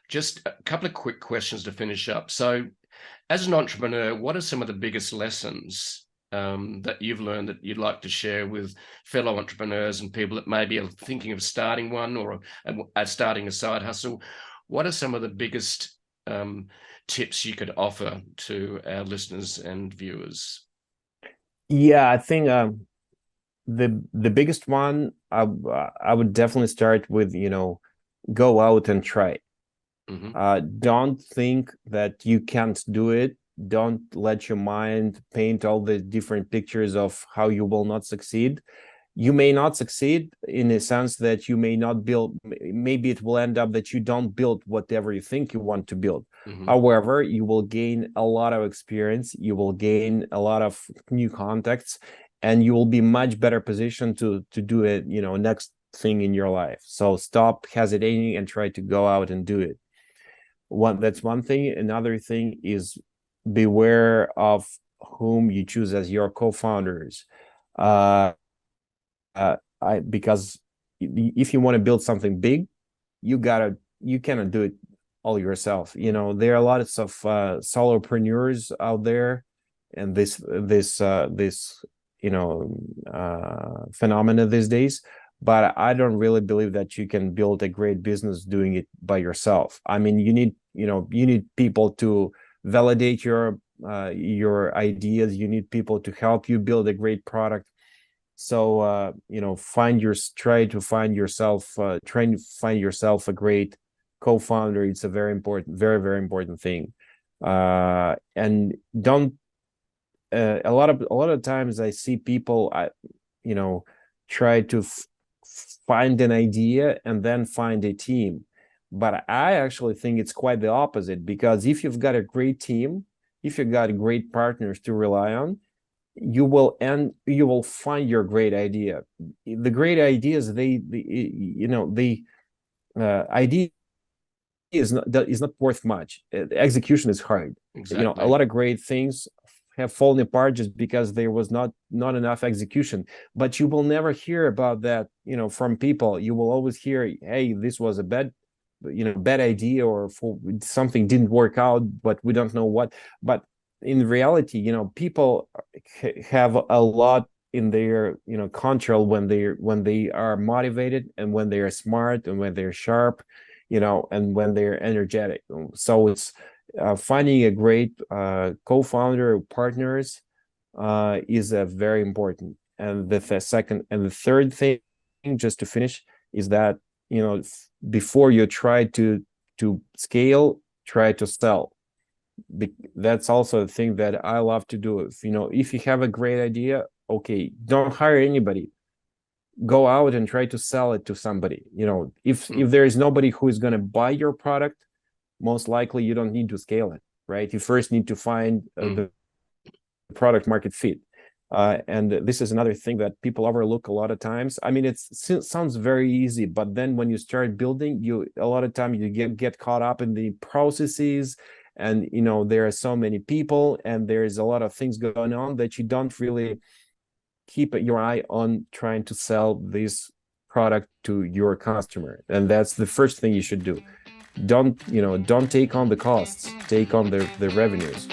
Just a couple of quick questions to finish up. So, as an entrepreneur, what are some of the biggest lessons that you've learned that you'd like to share with fellow entrepreneurs and people that maybe are thinking of starting one or starting a side hustle? What are some of the biggest tips you could offer to our listeners and viewers? Yeah, I think the biggest one, I would definitely start with, go out and try. Don't think that you can't do it. Don't let your mind paint all the different pictures of how you will not succeed. You may not succeed in a sense that you may not build. Maybe it will end up that you don't build whatever you think you want to build. However, you will gain a lot of experience. You will gain a lot of new contacts, and you will be much better positioned to do it, next thing in your life. So stop hesitating and try to go out and do it. That's one thing. Another thing is beware of whom you choose as your co-founders. Because if you want to build something big, you cannot do it all yourself. There are lots of solopreneurs out there, and this phenomena these days. But I don't really believe that you can build a great business doing it by yourself. I mean, you need people to validate your ideas. You need people to help you build a great product. So try to find yourself a great co-founder. It's a very important, very, very important thing. And don't a lot of times I see people try to find an idea and then find a team. But I actually think it's quite the opposite, because if you've got a great team, if you've got great partners to rely on, you will find your great idea. The great ideas, idea is not worth much. Execution is hard. Exactly. A lot of great things have fallen apart just because there was not enough execution. But you will never hear about that, from people. You will always hear, hey, this was a bad idea, or something didn't work out, but we don't know what. But in reality, people have a lot in their control when they are motivated, and when they are smart, and when they're sharp, and when they're energetic. So it's finding a great co-founder, partners, is very important. And the third thing, just to finish, is that before you try to scale, try to sell. That's also a thing that I love to do. If you have a great idea, okay, don't hire anybody. Go out and try to sell it to somebody. If there is nobody who is going to buy your product, most likely you don't need to scale it, right? You first need to find the product market fit. And this is another thing that people overlook a lot of times. I mean, it sounds very easy, but then when you start building, a lot of time you get caught up in the processes, and there are so many people, and there's a lot of things going on that you don't really keep your eye on trying to sell this product to your customer. And that's the first thing you should do. Don't take on the costs, take on the revenues.